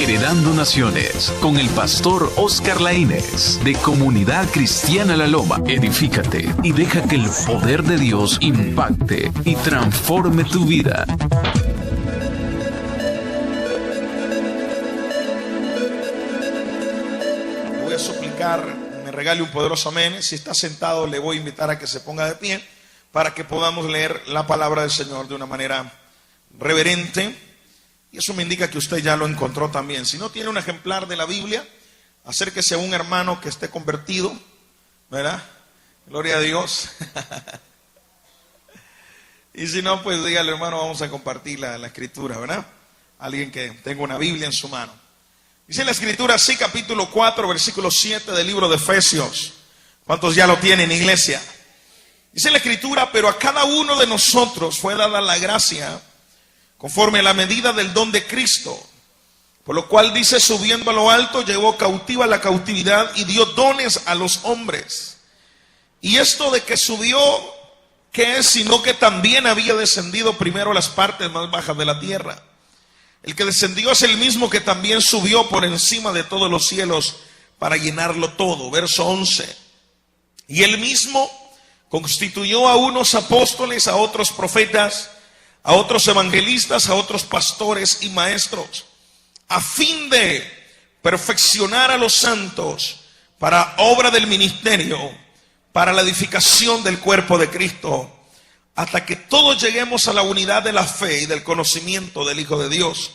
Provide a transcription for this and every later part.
Heredando Naciones, con el pastor Oscar Laínez, de Comunidad Cristiana La Loma. Edifícate y deja que el poder de Dios impacte y transforme tu vida. Voy a suplicar, me regale un poderoso amén. Si está sentado, le voy a invitar a que se ponga de pie para que podamos leer la palabra del Señor de una manera reverente. Y eso me indica que usted ya lo encontró también. Si no tiene un ejemplar de la Biblia, acérquese a un hermano que esté convertido, ¿verdad? Gloria a Dios. Y si no, pues dígale, hermano, vamos a compartir la escritura, ¿verdad? Alguien que tenga una Biblia en su mano. Dice la escritura así, capítulo 4, versículo 7 del libro de Efesios. ¿Cuántos ya lo tienen, iglesia? Dice la escritura: pero a cada uno de nosotros fue dada la gracia conforme a la medida del don de Cristo. Por lo cual dice: subiendo a lo alto, llevó cautiva la cautividad y dio dones a los hombres. Y esto de que subió, ¿qué es? Sino que también había descendido primero a las partes más bajas de la tierra. El que descendió es el mismo que también subió por encima de todos los cielos para llenarlo todo. Verso 11. Y él mismo constituyó a unos apóstoles, a otros profetas, a otros evangelistas, a otros pastores y maestros, a fin de perfeccionar a los santos para obra del ministerio, para la edificación del cuerpo de Cristo, hasta que todos lleguemos a la unidad de la fe y del conocimiento del Hijo de Dios,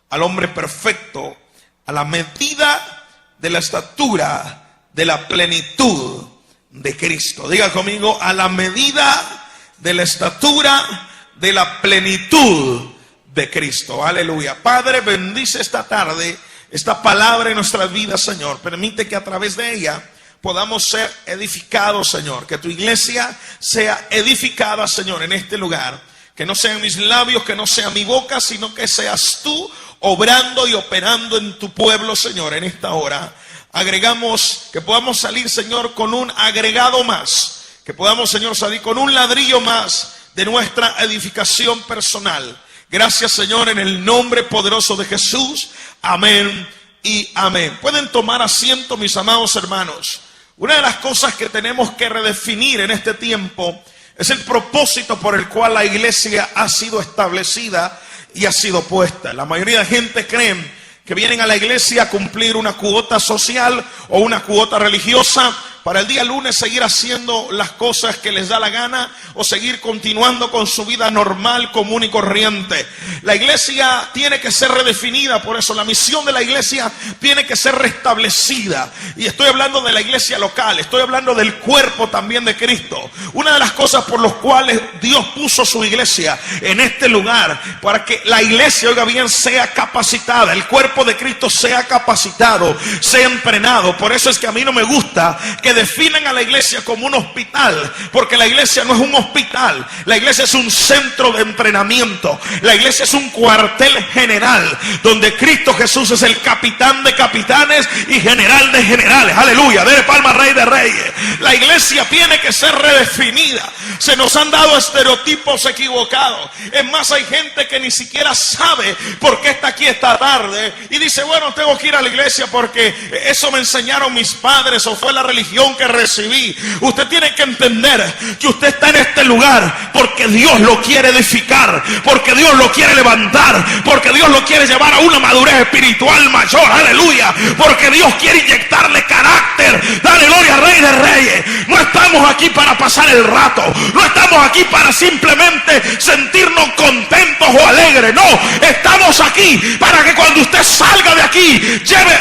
al hombre perfecto, a la medida de la estatura de la plenitud de Cristo. Diga conmigo: a la medida de la estatura de la plenitud de Cristo. Aleluya. Padre, bendice esta tarde esta palabra en nuestras vidas, Señor. Permite que a través de ella podamos ser edificados, Señor. Que tu iglesia sea edificada, Señor, en este lugar. Que no sean mis labios, que no sea mi boca, sino que seas tú obrando y operando en tu pueblo, Señor, en esta hora. Agregamos que podamos salir, Señor, con un agregado más. Que podamos, Señor, salir con un ladrillo más de nuestra edificación personal. Gracias, Señor, en el nombre poderoso de Jesús. Amén y amén. Pueden tomar asiento, mis amados hermanos. Una de las cosas que tenemos que redefinir en este tiempo es el propósito por el cual la iglesia ha sido establecida y ha sido puesta. La mayoría de gente creen que vienen a la iglesia a cumplir una cuota social o una cuota religiosa, para el día lunes seguir haciendo las cosas que les da la gana o seguir continuando con su vida normal, común y corriente. La iglesia tiene que ser redefinida, por eso la misión de la iglesia tiene que ser restablecida. Y estoy hablando de la iglesia local, estoy hablando del cuerpo también de Cristo. Una de las cosas por las cuales Dios puso su iglesia en este lugar, para que la iglesia, oiga bien, sea capacitada, el cuerpo de Cristo sea capacitado, sea entrenado. Por eso es que a mí no me gusta que definan a la iglesia como un hospital, porque la iglesia no es un hospital. La iglesia es un centro de entrenamiento. La iglesia es un cuartel general donde Cristo Jesús es el capitán de capitanes y general de generales. Aleluya, dele palma al Rey de Reyes. La iglesia tiene que ser redefinida. Se nos han dado estereotipos equivocados. Es más, hay gente que ni siquiera sabe por qué está aquí esta tarde y dice: bueno, tengo que ir a la iglesia porque eso me enseñaron mis padres o fue la religión que recibí. Usted tiene que entender que usted está en este lugar porque Dios lo quiere edificar, porque Dios lo quiere levantar, porque Dios lo quiere llevar a una madurez espiritual mayor. Aleluya. Porque Dios quiere inyectarle carácter. Dale gloria al Rey de Reyes. No estamos aquí para pasar el rato, no estamos aquí para simplemente sentirnos contentos o alegres. No, estamos aquí para que cuando usted salga de aquí lleve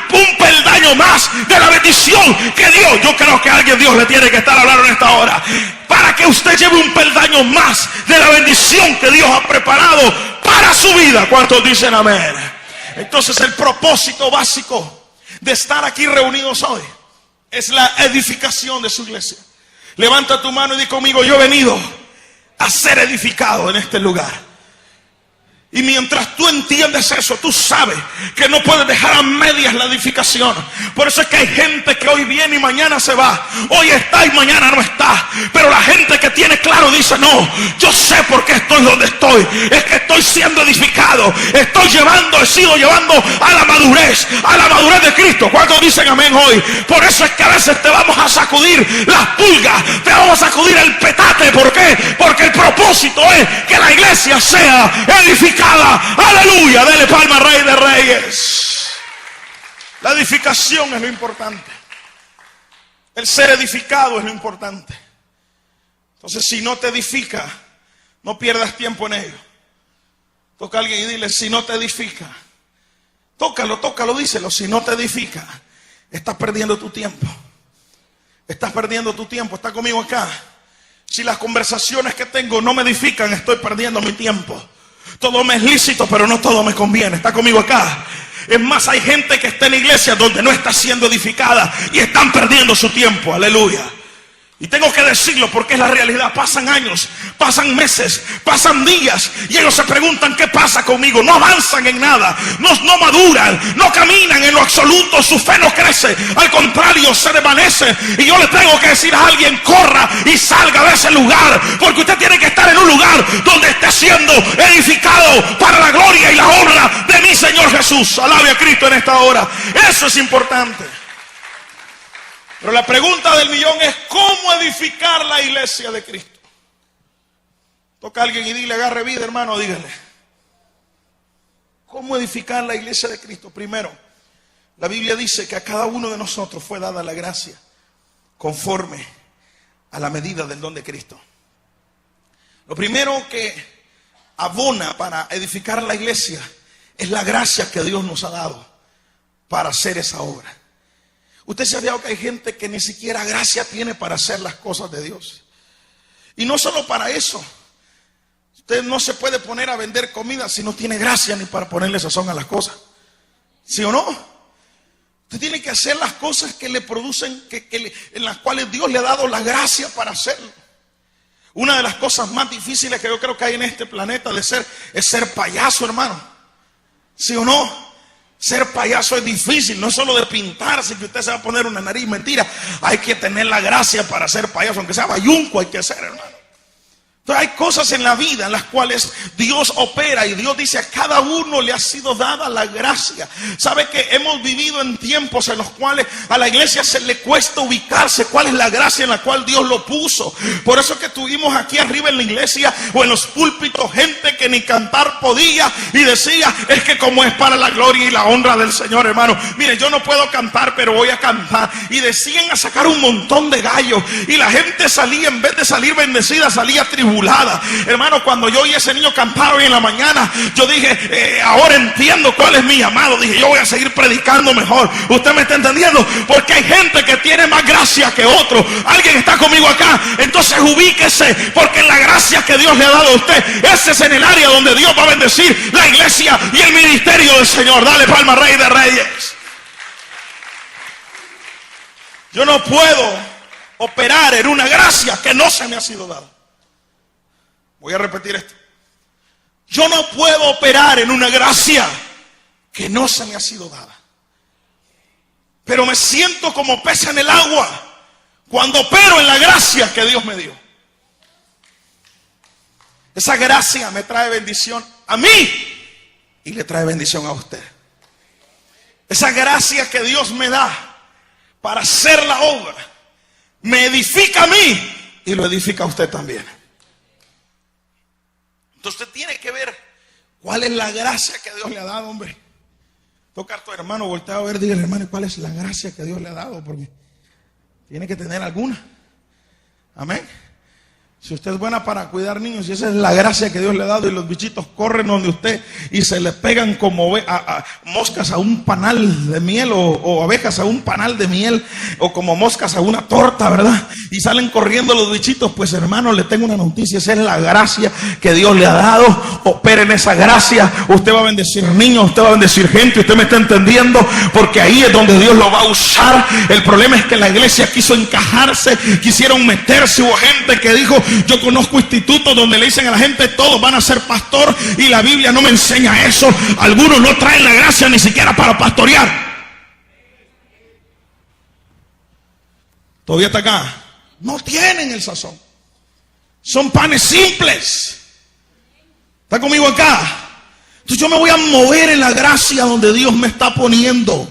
un peldaño más de la bendición que Dios, yo creo que a alguien Dios le tiene que estar hablando en esta hora, para que usted lleve un peldaño más de la bendición que Dios ha preparado para su vida. ¿Cuántos dicen amén? Entonces el propósito básico de estar aquí reunidos hoy es la edificación de su iglesia. Levanta tu mano y di conmigo: yo he venido a ser edificado en este lugar. Y mientras tú entiendes eso, tú sabes que no puedes dejar a medias la edificación. Por eso es que hay gente que hoy viene y mañana se va. Hoy está y mañana no está. Pero la gente que tiene claro dice: no, yo sé por qué estoy donde estoy. Es que estoy siendo edificado. He sido llevando a la madurez de Cristo. ¿Cuántos dicen amén hoy? Por eso es que a veces te vamos a sacudir las pulgas, te vamos a sacudir el petate. ¿Por qué? Porque el propósito es que la iglesia sea edificada. Aleluya, dele palma al Rey de Reyes. La edificación es lo importante. El ser edificado es lo importante. Entonces, si no te edifica, no pierdas tiempo en ello. Toca a alguien y dile: si no te edifica. Tócalo, díselo: si no te edifica, estás perdiendo tu tiempo. Estás perdiendo tu tiempo. ¿Está conmigo acá? Si las conversaciones que tengo no me edifican, estoy perdiendo mi tiempo. Todo me es lícito, pero no todo me conviene. ¿Está conmigo acá? Es más, hay gente que está en la iglesia donde no está siendo edificada y están perdiendo su tiempo. Aleluya. Y tengo que decirlo porque es la realidad. Pasan años, pasan meses, pasan días y ellos se preguntan: ¿qué pasa conmigo? No avanzan en nada, no maduran, no caminan en lo absoluto, su fe no crece, al contrario, se desvanece. Y yo le tengo que decir a alguien: corra y salga de ese lugar, porque usted tiene que estar en un lugar donde esté siendo edificado para la gloria y la honra de mi Señor Jesús. Alabe a Cristo en esta hora. Eso es importante. Pero la pregunta del millón es: ¿cómo edificar la iglesia de Cristo? Toca a alguien y dile: agarre vida, hermano, dígale. ¿Cómo edificar la iglesia de Cristo? Primero, la Biblia dice que a cada uno de nosotros fue dada la gracia conforme a la medida del don de Cristo. Lo primero que abona para edificar la iglesia es la gracia que Dios nos ha dado para hacer esa obra. Usted se ha fijado que hay gente que ni siquiera gracia tiene para hacer las cosas de Dios. Y no solo para eso. Usted no se puede poner a vender comida si no tiene gracia ni para ponerle sazón a las cosas. ¿Sí o no? Usted tiene que hacer las cosas que le producen, en las cuales Dios le ha dado la gracia para hacerlo. Una de las cosas más difíciles que yo creo que hay en este planeta es ser payaso, hermano. ¿Sí o no? Ser payaso es difícil, no es solo de pintarse que usted se va a poner una nariz, mentira. Hay que tener la gracia para ser payaso, aunque sea bayunco hay que ser, hermano. Entonces hay cosas en la vida en las cuales Dios opera y Dios dice: a cada uno le ha sido dada la gracia. ¿Sabe que hemos vivido en tiempos en los cuales a la iglesia se le cuesta ubicarse cuál es la gracia en la cual Dios lo puso? Por eso es que tuvimos aquí arriba en la iglesia o en los púlpitos gente que ni cantar podía y decía: es que como es para la gloria y la honra del Señor, hermano. Mire, yo no puedo cantar, pero voy a cantar. Y decían a sacar un montón de gallos y la gente salía, en vez de salir bendecida, salía tribulada. Hermano, cuando yo oí a ese niño cantar hoy en la mañana, yo dije: ahora entiendo cuál es mi llamado. Dije: yo voy a seguir predicando mejor. ¿Usted me está entendiendo? Porque hay gente que tiene más gracia que otro. ¿Alguien está conmigo acá? Entonces ubíquese, porque la gracia que Dios le ha dado a usted, ese es en el área donde Dios va a bendecir la iglesia y el ministerio del Señor. Dale palma, Rey de Reyes. Yo no puedo operar en una gracia que no se me ha sido dada. Voy a repetir esto. Yo no puedo operar en una gracia que no se me ha sido dada. Pero me siento como pez en el agua cuando opero en la gracia que Dios me dio. Esa gracia me trae bendición a mí y le trae bendición a usted. Esa gracia que Dios me da para hacer la obra me edifica a mí y lo edifica a usted también. Entonces usted tiene que ver cuál es la gracia que Dios le ha dado, hombre. Toca a tu hermano, voltea a ver, dígale: hermano, ¿cuál es la gracia que Dios le ha dado? Porque tiene que tener alguna. Amén. Si usted es buena para cuidar niños, y esa es la gracia que Dios le ha dado, y los bichitos corren donde usted y se le pegan como moscas a un panal de miel, o abejas a un panal de miel, o como moscas a una torta, ¿verdad? Y salen corriendo los bichitos. Pues hermano, le tengo una noticia: esa es la gracia que Dios le ha dado. Opere en esa gracia. Usted va a bendecir niños, usted va a bendecir gente. Usted me está entendiendo, porque ahí es donde Dios lo va a usar. El problema es que la iglesia quiso encajarse, quisieron meterse. Hubo gente que dijo: Yo conozco institutos donde le dicen a la gente todos van a ser pastor, y la Biblia no me enseña eso. Algunos no traen la gracia ni siquiera para pastorear. Todavía está acá. No tienen el sazón. Son panes simples. ¿Está conmigo acá? Entonces yo me voy a mover en la gracia donde Dios me está poniendo.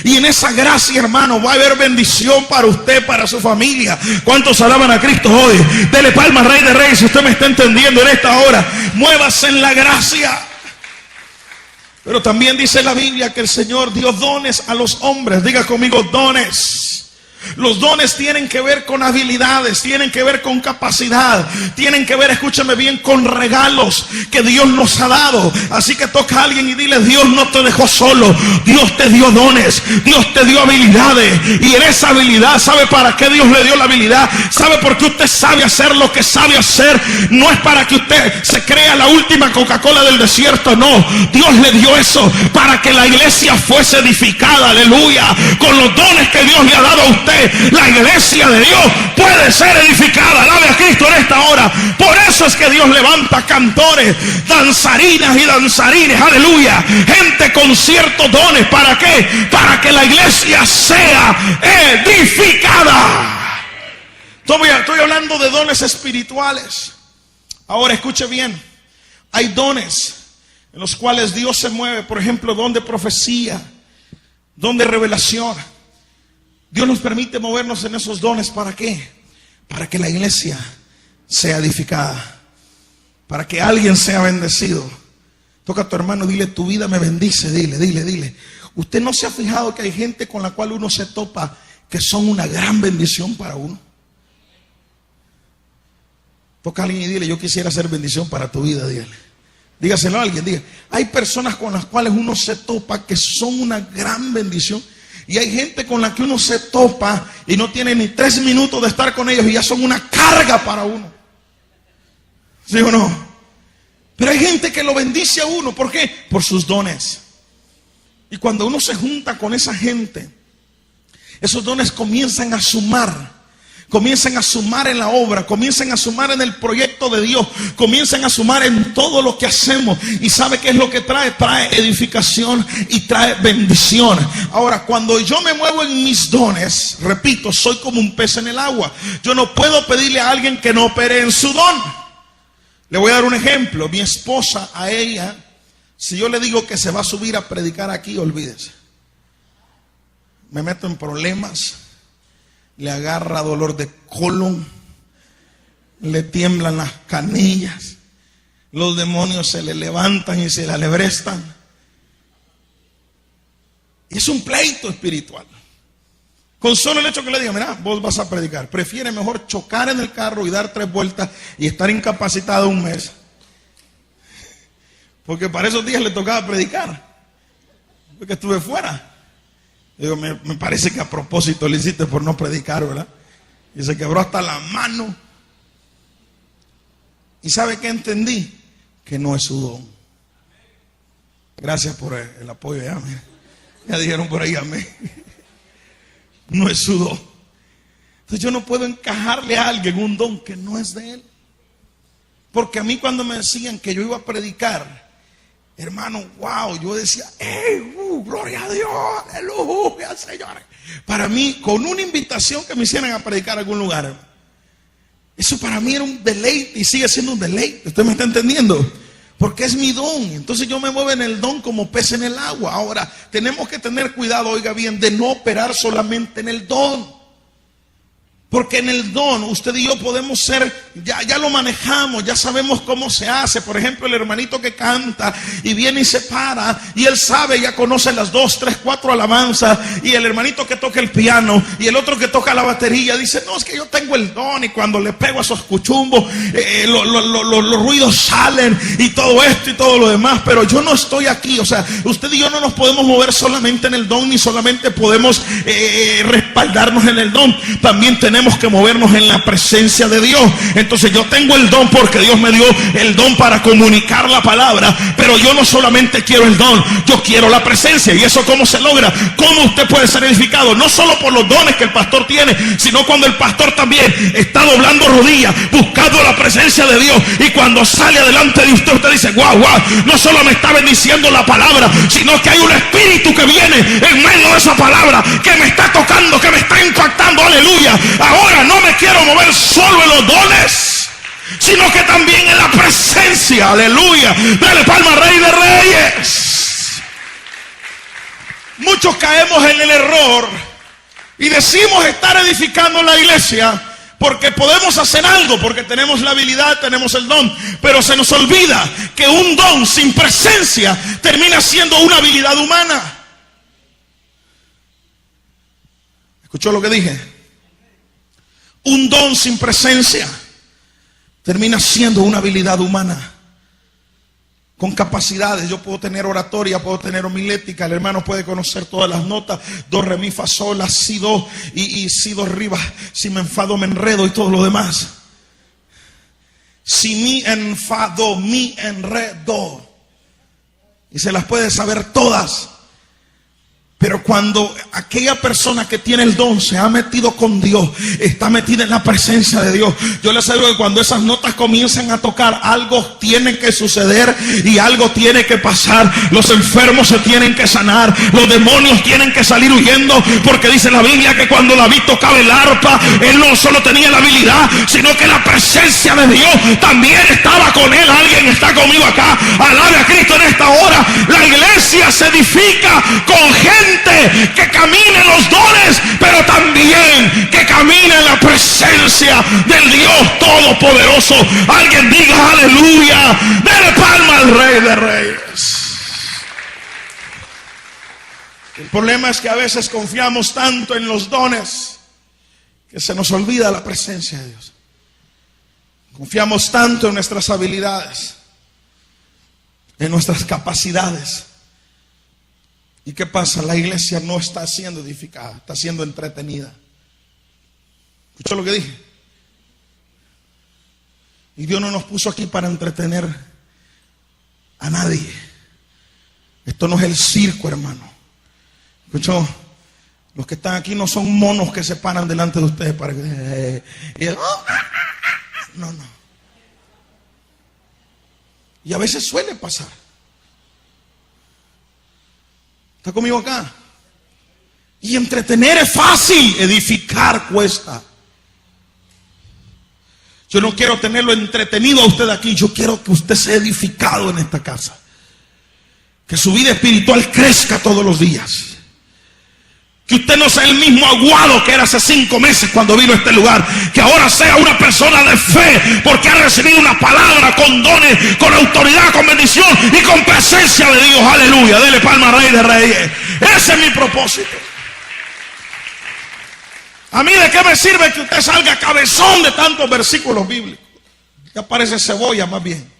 Y en esa gracia, hermano, va a haber bendición para usted, para su familia. ¿Cuántos alaban a Cristo hoy? Dele palmas, Rey de Reyes, si usted me está entendiendo en esta hora. Muévase en la gracia. Pero también dice la Biblia que el Señor dio dones a los hombres. Diga conmigo, dones. Los dones tienen que ver con habilidades, tienen que ver con capacidad, tienen que ver, escúchame bien, con regalos que Dios nos ha dado. Así que toca a alguien y dile: Dios no te dejó solo, Dios te dio dones, Dios te dio habilidades. Y en esa habilidad, ¿sabe para qué Dios le dio la habilidad? ¿Sabe por qué usted sabe hacer lo que sabe hacer? No es para que usted se crea la última Coca-Cola del desierto, no. Dios le dio eso para que la iglesia fuese edificada, aleluya. Con los dones que Dios le ha dado a usted, la iglesia de Dios puede ser edificada. Alabe a Cristo en esta hora. Por eso es que Dios levanta cantores, danzarinas y danzarines, aleluya, gente con ciertos dones. ¿Para qué? Para que la iglesia sea edificada. Estoy hablando de dones espirituales. Ahora escuche bien, hay dones en los cuales Dios se mueve. Por ejemplo, don de profecía, don de revelación. Dios nos permite movernos en esos dones. ¿Para qué? Para que la iglesia sea edificada, para que alguien sea bendecido. Toca a tu hermano, dile: tu vida me bendice. Dile. ¿Usted no se ha fijado que hay gente con la cual uno se topa que son una gran bendición para uno? Toca a alguien y dile: yo quisiera ser bendición para tu vida. Dígaselo a alguien, diga. Hay personas con las cuales uno se topa que son una gran bendición. Y hay gente con la que uno se topa y no tiene ni 3 minutos de estar con ellos y ya son una carga para uno. ¿Sí o no? Pero hay gente que lo bendice a uno. ¿Por qué? Por sus dones. Y cuando uno se junta con esa gente, esos dones comienzan a sumar. Comiencen a sumar en la obra, comiencen a sumar en el proyecto de Dios, comiencen a sumar en todo lo que hacemos. ¿Y sabe qué es lo que trae? Trae edificación y trae bendición. Ahora, cuando yo me muevo en mis dones, repito, soy como un pez en el agua. Yo no puedo pedirle a alguien que no opere en su don. Le voy a dar un ejemplo. Mi esposa, a ella, si yo le digo que se va a subir a predicar aquí, olvídese. Me meto en problemas. Le agarra dolor de colon, le tiemblan las canillas, los demonios se le levantan y se le alebrestan. Es un pleito espiritual. Con solo el hecho que le diga: mira, vos vas a predicar, prefiere mejor chocar en el carro y dar 3 vueltas y estar incapacitado 1 mes. Porque para esos días le tocaba predicar, porque estuve fuera. Digo, me parece que a propósito le hiciste por no predicar, ¿verdad? Y se quebró hasta la mano. ¿Y sabe qué entendí? Que no es su don. Gracias por el apoyo. Ya dijeron por ahí amén. No es su don. Entonces yo no puedo encajarle a alguien un don que no es de él. Porque a mí cuando me decían que yo iba a predicar, hermano, wow, yo decía: gloria a Dios, aleluya, Señor. Para mí, con una invitación que me hicieran a predicar a algún lugar, eso para mí era un deleite y sigue siendo un deleite. ¿Usted me está entendiendo? Porque es mi don. Entonces yo me muevo en el don como pez en el agua. Ahora, tenemos que tener cuidado, oiga bien, de no operar solamente en el don. Porque en el don usted y yo podemos ser, ya lo manejamos, ya sabemos cómo se hace. Por ejemplo, el hermanito que canta y viene y se para y él sabe, ya conoce las 2, 3, 4 alabanzas. Y el hermanito que toca el piano y el otro que toca la batería dice: no, es que yo tengo el don y cuando le pego a esos cuchumbos los ruidos salen y todo esto y todo lo demás. Pero yo no estoy aquí. O sea, usted y yo no nos podemos mover solamente en el don, ni solamente podemos respaldarnos en el don. También tenemos tenemos que movernos en la presencia de Dios. Entonces yo tengo el don porque Dios me dio el don para comunicar la palabra, pero yo no solamente quiero el don, yo quiero la presencia. ¿Y eso cómo se logra? ¿Cómo usted puede ser edificado? No solo por los dones que el pastor tiene, sino cuando el pastor también está doblando rodillas, buscando la presencia de Dios, y cuando sale adelante de usted, usted dice: wow, no solo me está bendiciendo la palabra, sino que hay un espíritu que viene en medio de esa palabra, que me está tocando, que me está impactando. Aleluya. Ahora no me quiero mover solo en los dones, sino que también en la presencia. Aleluya. Dale palma al Rey de Reyes. Muchos caemos en el error y decimos estar edificando la iglesia porque podemos hacer algo, porque tenemos la habilidad, tenemos el don, pero se nos olvida que un don sin presencia termina siendo una habilidad humana. ¿Escuchó lo que dije? Un don sin presencia termina siendo una habilidad humana, con capacidades. Yo puedo tener oratoria, puedo tener homilética, el hermano puede conocer todas las notas: do, re, mi, fa, sol, la, si, do, y si, do, arriba, si me enfado me enredo y todo lo demás. Si, mi, en, fa, do, mi, en, re, do, y se las puede saber todas. Pero cuando aquella persona que tiene el don se ha metido con Dios, está metida en la presencia de Dios, yo les aseguro que cuando esas notas comienzan a tocar, algo tiene que suceder y algo tiene que pasar. Los enfermos se tienen que sanar, los demonios tienen que salir huyendo, porque dice la Biblia que cuando David tocaba el arpa, él no solo tenía la habilidad, sino que la presencia de Dios también estaba con él. Alguien está conmigo acá. Alabe a Cristo en esta hora. La iglesia se edifica con gente que camine en los dones, pero también que camine en la presencia del Dios Todopoderoso. Alguien diga aleluya. Dele palma al Rey de Reyes. El problema es que a veces confiamos tanto en los dones que se nos olvida la presencia de Dios. Confiamos tanto en nuestras habilidades, en nuestras capacidades. ¿Y qué pasa? La iglesia no está siendo edificada, está siendo entretenida. ¿Escuchó lo que dije? Y Dios no nos puso aquí para entretener a nadie. Esto no es el circo, hermano. ¿Escuchó? Los que están aquí no son monos que se paran delante de ustedes para que... no. Y a veces suele pasar. ¿Está conmigo acá? Y entretener es fácil, edificar cuesta. Yo no quiero tenerlo entretenido a usted aquí, yo quiero que usted sea edificado en esta casa. Que su vida espiritual crezca todos los días. Que usted no sea el mismo aguado que era hace 5 meses cuando vino a este lugar. Que ahora sea una persona de fe, porque ha recibido una palabra con dones, con autoridad, con bendición y con presencia de Dios. Aleluya. Dele palma al Rey de Reyes. Ese es mi propósito. A mí de qué me sirve que usted salga cabezón de tantos versículos bíblicos. Ya parece cebolla más bien.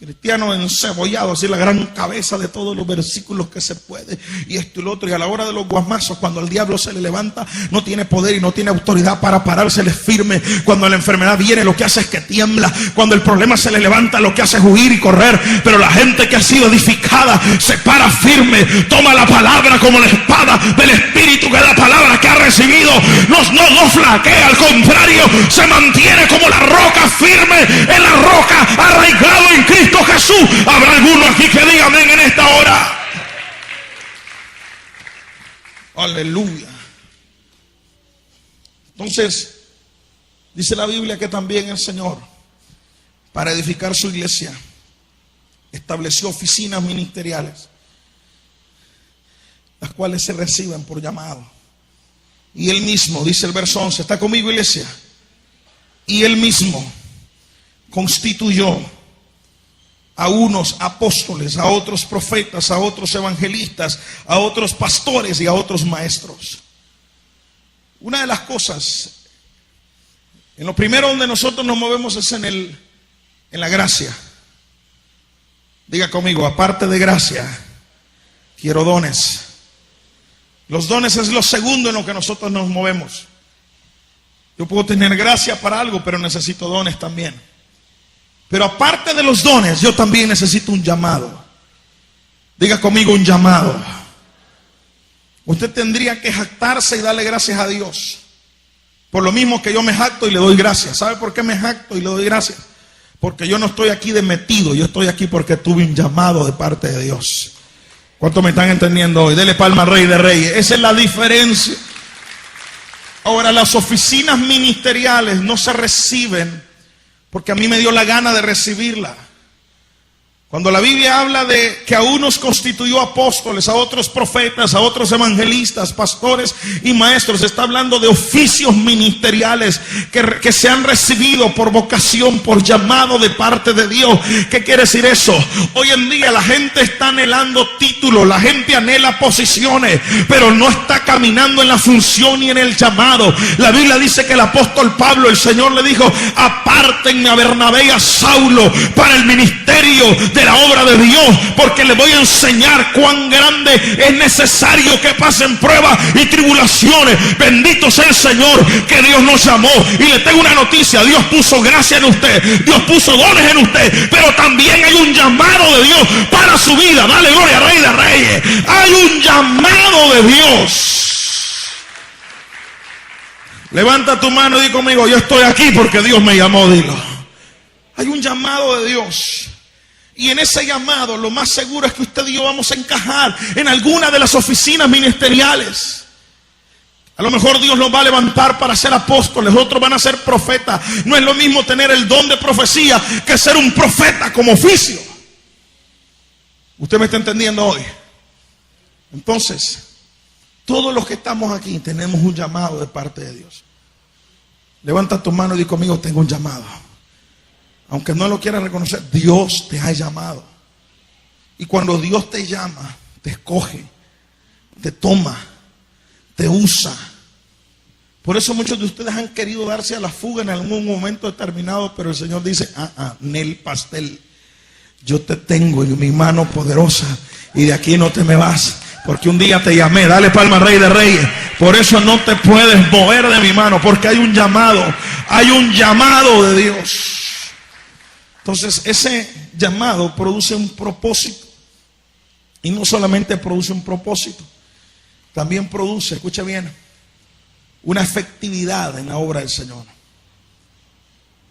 Cristiano encebollado, así la gran cabeza de todos los versículos que se puede, y esto y lo otro, y a la hora de los guamazos, cuando el diablo se le levanta, no tiene poder y no tiene autoridad para parárseles firme. Cuando la enfermedad viene, lo que hace es que tiembla. Cuando el problema se le levanta, lo que hace es huir y correr. Pero la gente que ha sido edificada se para firme, toma la palabra como la espada del Espíritu, que es la palabra que ha recibido. No flaquea, al contrario, se mantiene como la roca firme en la roca, arraigado en Cristo Jesús. ¿Habrá alguno aquí que diga amén en esta hora? Aleluya. Entonces, dice la Biblia que también el Señor, para edificar su iglesia, estableció oficinas ministeriales, las cuales se reciben por llamado. Y Él mismo, dice el verso 11, ¿está conmigo, iglesia? Y Él mismo constituyó a unos apóstoles, a otros profetas, a otros evangelistas, a otros pastores y a otros maestros. Una de las cosas, en lo primero donde nosotros nos movemos es en la gracia. Diga conmigo, aparte de gracia, quiero dones. Los dones es lo segundo en lo que nosotros nos movemos. Yo puedo tener gracia para algo, pero necesito dones también. Pero aparte de los dones, yo también necesito un llamado. Diga conmigo, un llamado. Usted tendría que jactarse y darle gracias a Dios. Por lo mismo que yo me jacto y le doy gracias. ¿Sabe por qué me jacto y le doy gracias? Porque yo no estoy aquí de metido. Yo estoy aquí porque tuve un llamado de parte de Dios. ¿Cuántos me están entendiendo hoy? Dele palma al Rey de Reyes. Esa es la diferencia. Ahora, las oficinas ministeriales no se reciben porque a mí me dio la gana de recibirla. Cuando la Biblia habla de que a unos constituyó apóstoles, a otros profetas, a otros evangelistas, pastores y maestros, está hablando de oficios ministeriales que se han recibido por vocación, por llamado de parte de Dios. ¿Qué quiere decir eso? Hoy en día la gente está anhelando títulos, la gente anhela posiciones, pero no está caminando en la función y en el llamado. La Biblia dice que el apóstol Pablo, el Señor le dijo: apártenme a Bernabé y a Saulo para el ministerio de la obra de Dios, porque les voy a enseñar cuán grande es necesario que pasen pruebas y tribulaciones. Bendito sea el Señor que Dios nos llamó. Y le tengo una noticia: Dios puso gracia en usted, Dios puso dones en usted, pero también hay un llamado de Dios para su vida. Dale gloria al Rey de Reyes. Hay un llamado de Dios. Levanta tu mano y di conmigo: yo estoy aquí porque Dios me llamó. Dilo. Hay un llamado de Dios. Y en ese llamado lo más seguro es que usted y yo vamos a encajar en alguna de las oficinas ministeriales. A lo mejor Dios los va a levantar para ser apóstoles, otros van a ser profetas. No es lo mismo tener el don de profecía que ser un profeta como oficio. ¿Usted me está entendiendo hoy? Entonces, todos los que estamos aquí tenemos un llamado de parte de Dios. Levanta tu mano y di conmigo: tengo un llamado. Aunque no lo quieras reconocer, Dios te ha llamado. Y cuando Dios te llama, te escoge, te toma, te usa. Por eso muchos de ustedes han querido darse a la fuga en algún momento determinado, pero el Señor dice: Nel pastel, yo te tengo en mi mano poderosa y de aquí no te me vas, porque un día te llamé. Dale palma al Rey de Reyes. Por eso no te puedes mover de mi mano, porque hay un llamado de Dios. Entonces ese llamado produce un propósito. Y no solamente produce un propósito, también produce, escucha bien, una efectividad en la obra del Señor.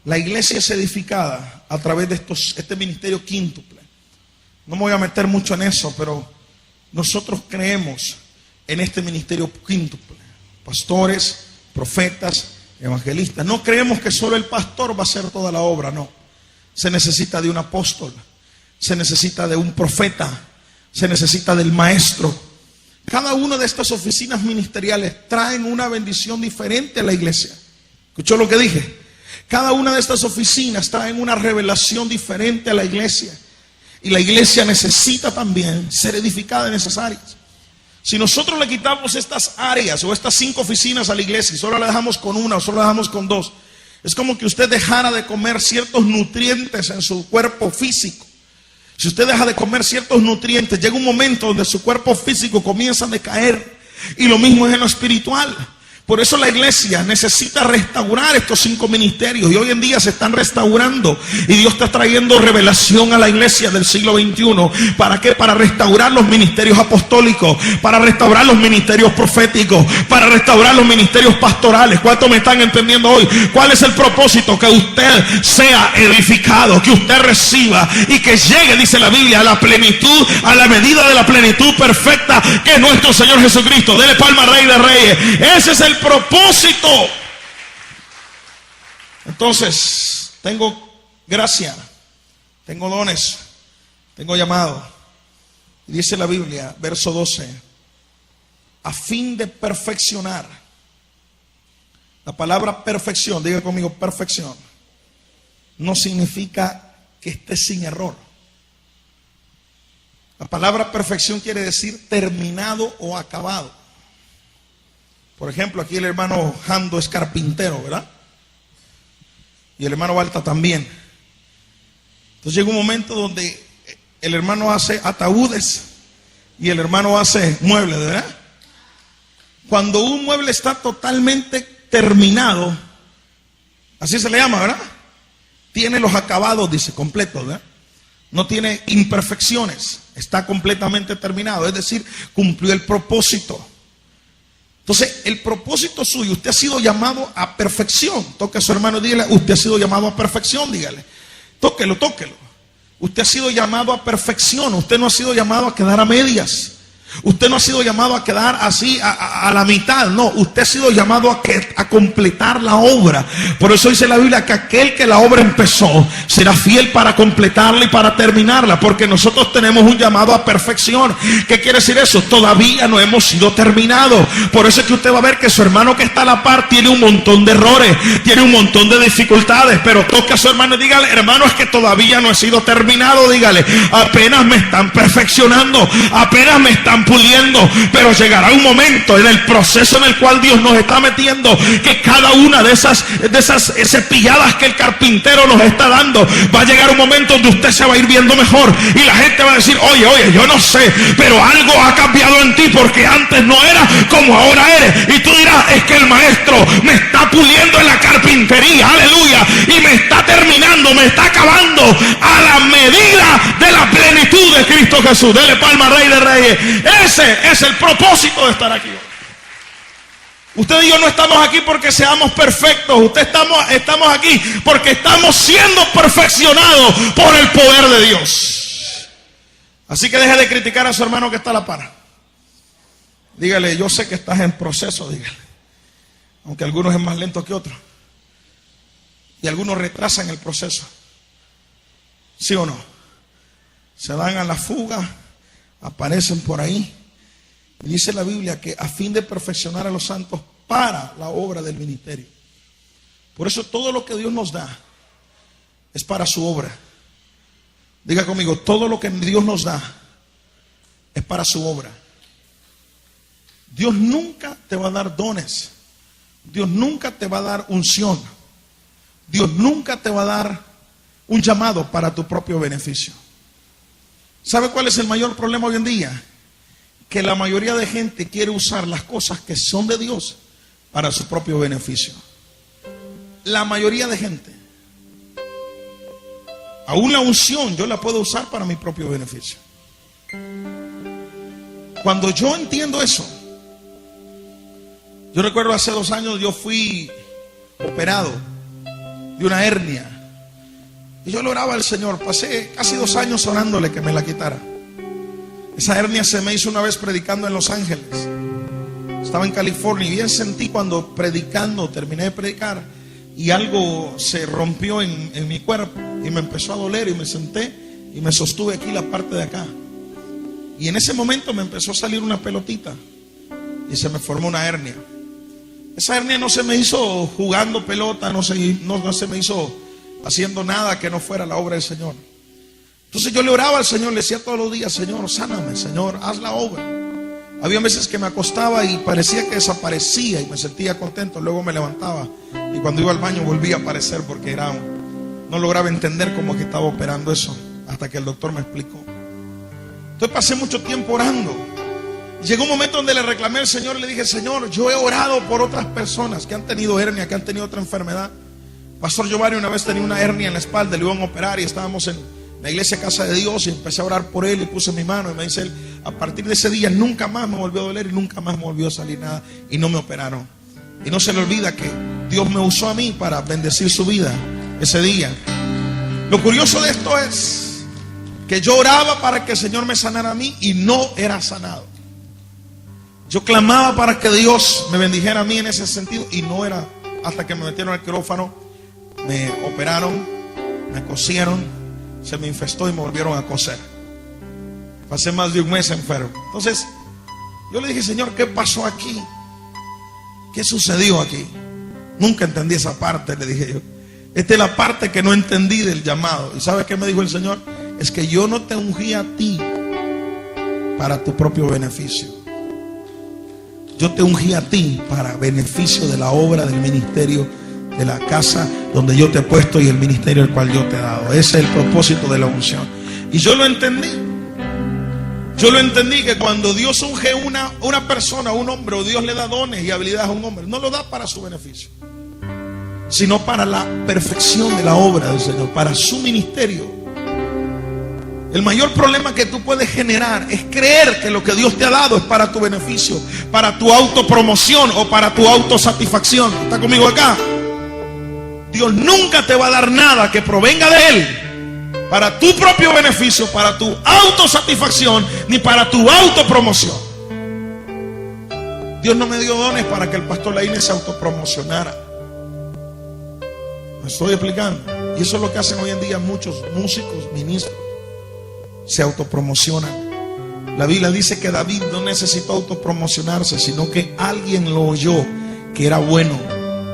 La iglesia es edificada a través de este ministerio quíntuple. No me voy a meter mucho en eso, pero nosotros creemos en este ministerio quíntuple. Pastores, profetas, evangelistas. No creemos que solo el pastor va a hacer toda la obra, no. Se necesita de un apóstol, se necesita de un profeta, se necesita del maestro. Cada una de estas oficinas ministeriales traen una bendición diferente a la iglesia. ¿Escuchó lo que dije? Cada una de estas oficinas traen una revelación diferente a la iglesia. Y la iglesia necesita también ser edificada en esas áreas. Si nosotros le quitamos estas áreas o estas 5 oficinas a la iglesia y solo la dejamos con una o solo la dejamos con 2, es como que usted dejara de comer ciertos nutrientes en su cuerpo físico. Si usted deja de comer ciertos nutrientes, llega un momento donde su cuerpo físico comienza a decaer. Y lo mismo es en lo espiritual. Por eso la iglesia necesita restaurar estos 5 ministerios. Y hoy en día se están restaurando. Y Dios está trayendo revelación a la iglesia del siglo XXI. ¿Para qué? Para restaurar los ministerios apostólicos. Para restaurar los ministerios proféticos. Para restaurar los ministerios pastorales. ¿Cuántos me están entendiendo hoy? ¿Cuál es el propósito? Que usted sea edificado. Que usted reciba. Y que llegue, dice la Biblia, a la plenitud, a la medida de la plenitud perfecta que es nuestro Señor Jesucristo. Dele palma al Rey de Reyes. Ese es el propósito. Entonces, tengo gracia, tengo dones, tengo llamado. Y dice la Biblia, verso 12, a fin de perfeccionar. La palabra perfección, diga conmigo, perfección, no significa que esté sin error. La palabra perfección quiere decir terminado o acabado. Por ejemplo, aquí el hermano Jando es carpintero, ¿verdad? Y el hermano Balta también. Entonces llega un momento donde el hermano hace ataúdes y el hermano hace muebles, ¿verdad? Cuando un mueble está totalmente terminado, Así se le llama, ¿verdad? Tiene los acabados, dice, completos, ¿verdad? No tiene imperfecciones. Está completamente terminado. Es decir, cumplió el propósito. Entonces, el propósito suyo, usted ha sido llamado a perfección. Toque a su hermano y dígale, usted ha sido llamado a perfección, dígale. Tóquelo, tóquelo. Usted ha sido llamado a perfección. Usted no ha sido llamado a quedar a medias. Usted no ha sido llamado a quedar así a la mitad. No, usted ha sido llamado a completar la obra. Por eso dice la Biblia que aquel que la obra empezó será fiel para completarla y para terminarla, porque nosotros tenemos un llamado a perfección. ¿Qué quiere decir eso? Todavía no hemos sido terminados. Por eso es que usted va a ver que su hermano que está a la par tiene un montón de errores, tiene un montón de dificultades, pero toque a su hermano y dígale, hermano, es que todavía no he sido terminado. Dígale, apenas me están perfeccionando, apenas me están puliendo, pero llegará un momento en el proceso en el cual Dios nos está metiendo, que cada una de esas cepilladas que el carpintero nos está dando, va a llegar un momento donde usted se va a ir viendo mejor y la gente va a decir, oye, yo no sé, pero algo ha cambiado en ti, porque antes no era como ahora eres. Y tú dirás, es que el maestro me está puliendo en la carpintería, aleluya, y me está terminando, me está acabando a la medida de la plenitud de Cristo Jesús. Dele palma al Rey de Reyes. Ese es el propósito de estar aquí. Usted y yo no estamos aquí porque seamos perfectos. Estamos aquí porque estamos siendo perfeccionados por el poder de Dios. Así que deje de criticar a su hermano que está a la par. Dígale, yo sé que estás en proceso, dígale. Aunque algunos es más lento que otros. Y algunos retrasan el proceso. ¿Sí o no? Se van a la fuga, aparecen por ahí. Y dice la Biblia que a fin de perfeccionar a los santos para la obra del ministerio. Por eso todo lo que Dios nos da es para su obra. Diga conmigo, todo lo que Dios nos da es para su obra. Dios nunca te va a dar dones. Dios nunca te va a dar unción. Dios nunca te va a dar un llamado para tu propio beneficio. ¿Sabe cuál es el mayor problema hoy en día? Que la mayoría de gente quiere usar las cosas que son de Dios para su propio beneficio. La mayoría de gente. Aún la unción yo la puedo usar para mi propio beneficio. Cuando yo entiendo eso, yo recuerdo hace 2 años yo fui operado de una hernia. Y yo le oraba al Señor, pasé casi 2 años orándole que me la quitara. Esa hernia se me hizo una vez predicando en Los Ángeles. Estaba en California y bien sentí cuando terminé de predicar y algo se rompió en mi cuerpo y me empezó a doler y me senté y me sostuve aquí la parte de acá. Y en ese momento me empezó a salir una pelotita y se me formó una hernia. Esa hernia no se me hizo jugando pelota, no se me hizo haciendo nada que no fuera la obra del Señor. Entonces yo le oraba al Señor, le decía todos los días, Señor, sáname, Señor, haz la obra. Había veces que me acostaba y parecía que desaparecía y me sentía contento, luego me levantaba y cuando iba al baño volvía a aparecer porque no lograba entender cómo que estaba operando eso, hasta que el doctor me explicó. Entonces pasé mucho tiempo orando. Llegó un momento donde le reclamé al Señor y le dije, Señor, yo he orado por otras personas que han tenido hernia, que han tenido otra enfermedad. Pastor Giovanni una vez tenía una hernia en la espalda, le iban a operar y estábamos en la iglesia Casa de Dios y empecé a orar por él y puse mi mano y me dice él, a partir de ese día nunca más me volvió a doler y nunca más me volvió a salir nada y no me operaron. Y no se le olvida que Dios me usó a mí para bendecir su vida ese día. Lo curioso de esto es que yo oraba para que el Señor me sanara a mí y no era sanado. Yo clamaba para que Dios me bendijera a mí en ese sentido y no era, hasta que me metieron al quirófano, me operaron, me cosieron, se me infestó y me volvieron a coser. Pasé más de 1 mes enfermo. Entonces yo le dije, Señor, ¿qué pasó aquí? ¿Qué sucedió aquí? Nunca entendí esa parte, le dije yo. Esta es la parte que no entendí del llamado. ¿Y sabes qué me dijo el Señor? Es que yo no te ungí a ti para tu propio beneficio. Yo te ungí a ti para beneficio de la obra del ministerio, de la casa donde yo te he puesto y el ministerio al cual yo te he dado. Ese es el propósito de la unción. Y yo lo entendí. Yo lo entendí que cuando Dios unge una persona, un hombre, o Dios le da dones y habilidades a un hombre, no lo da para su beneficio. sino para la perfección de la obra del Señor, para su ministerio. El mayor problema que tú puedes generar es creer que lo que Dios te ha dado es para tu beneficio, para tu autopromoción o para tu autosatisfacción. ¿Está conmigo acá? Dios nunca te va a dar nada que provenga de Él para tu propio beneficio, para tu autosatisfacción, ni para tu autopromoción. Dios no me dio dones para que el pastor Laínez se autopromocionara. ¿Me estoy explicando? Y eso es lo que hacen hoy en día muchos músicos, ministros. Se autopromocionan. La Biblia dice que David no necesitó autopromocionarse, sino que alguien lo oyó que era bueno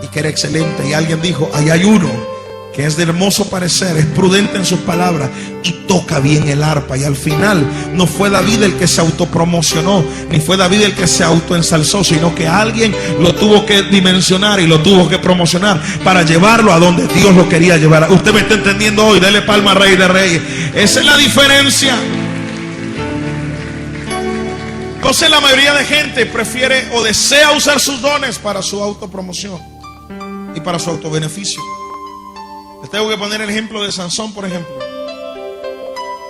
y que era excelente, y alguien dijo: ahí hay uno que es de hermoso parecer, es prudente en sus palabras y toca bien el arpa. Y al final no fue David el que se autopromocionó, ni fue David el que se autoensalzó, sino que alguien lo tuvo que dimensionar y lo tuvo que promocionar para llevarlo a donde Dios lo quería llevar. Usted me está entendiendo hoy. Dele palma al Rey de Reyes. Esa es la diferencia. Entonces la mayoría de gente prefiere o desea usar sus dones para su autopromoción y para su autobeneficio. Les tengo que poner el ejemplo de Sansón, por ejemplo.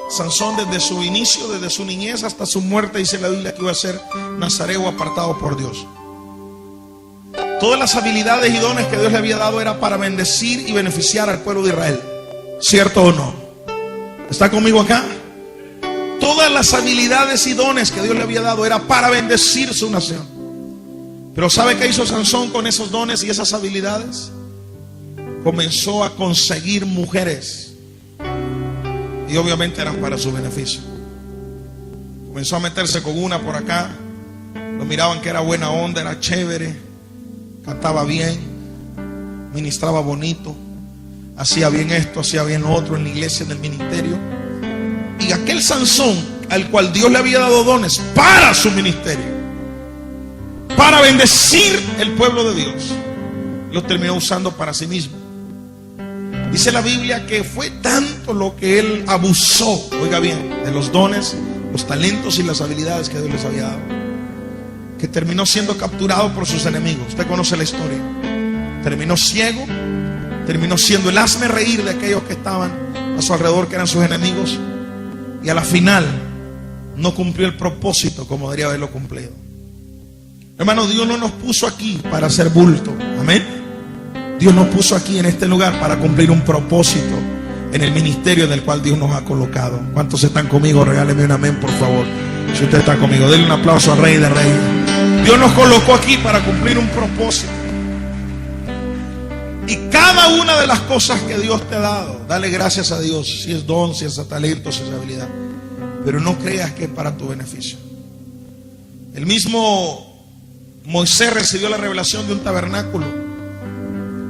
Sansón, desde su inicio, desde su niñez hasta su muerte, dice la Biblia que iba a ser nazareo apartado por Dios. Todas las habilidades y dones que Dios le había dado era para bendecir y beneficiar al pueblo de Israel. ¿Cierto o no? ¿Está conmigo acá? Todas las habilidades y dones que Dios le había dado era para bendecir su nación. Pero ¿sabe qué hizo Sansón con esos dones y esas habilidades? Comenzó a conseguir mujeres, y obviamente eran para su beneficio. Comenzó a meterse con una por acá. Lo miraban que era buena onda, era chévere, cantaba bien, ministraba bonito, hacía bien esto, hacía bien lo otro en la iglesia, en el ministerio. Y aquel Sansón, al cual Dios le había dado dones para su ministerio, para bendecir el pueblo de Dios, los terminó usando para sí mismo. Dice la Biblia que fue tanto lo que él abusó, oiga bien, de los dones, los talentos y las habilidades que Dios les había dado, que terminó siendo capturado por sus enemigos. Usted conoce la historia. Terminó ciego, terminó siendo el hazme reír de aquellos que estaban a su alrededor, que eran sus enemigos, y a la final no cumplió el propósito como debería haberlo cumplido. Hermano, Dios no nos puso aquí para hacer bulto. Amén. Dios nos puso aquí en este lugar para cumplir un propósito en el ministerio en el cual Dios nos ha colocado. ¿Cuántos están conmigo? Regáleme un amén, por favor. Si usted está conmigo, denle un aplauso al Rey de Reyes. Dios nos colocó aquí para cumplir un propósito. Y cada una de las cosas que Dios te ha dado, dale gracias a Dios. Si es don, si es talento, si es habilidad. Pero no creas que es para tu beneficio. El mismo Moisés recibió la revelación de un tabernáculo.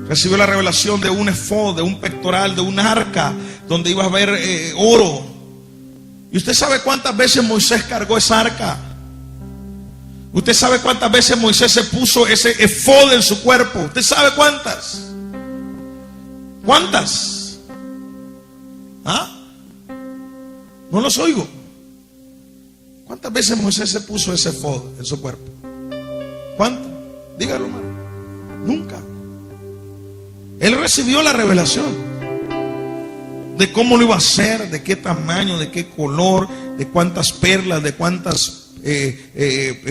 Recibió la revelación de un efod, de un pectoral, de un arca, donde iba a haber oro. ¿Y usted sabe cuántas veces Moisés cargó esa arca? ¿Usted sabe cuántas veces Moisés se puso ese efod en su cuerpo? ¿Usted sabe cuántas? ¿Cuántas? ¿Ah? No los oigo. ¿Cuántas veces Moisés se puso ese efod en su cuerpo? ¿Cuántas? Dígalo, hermano. Nunca. Él recibió la revelación de cómo lo iba a hacer, de qué tamaño, de qué color, de cuántas perlas, de cuántas,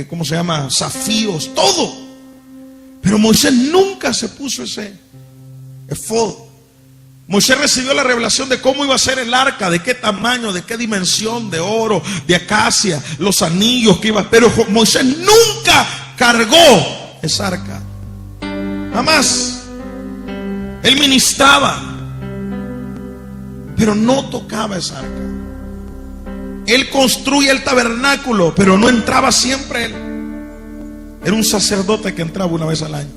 ¿cómo se llama? Zafíos, todo. Pero Moisés nunca se puso ese efod. Moisés recibió la revelación de cómo iba a ser el arca, de qué tamaño, de qué dimensión, de oro, de acacia, los anillos que iba. Pero Moisés nunca cargó esa arca. Jamás. Él ministraba, pero no tocaba esa arca. Él construía el tabernáculo, pero no entraba siempre él. Era un sacerdote que entraba una vez al año.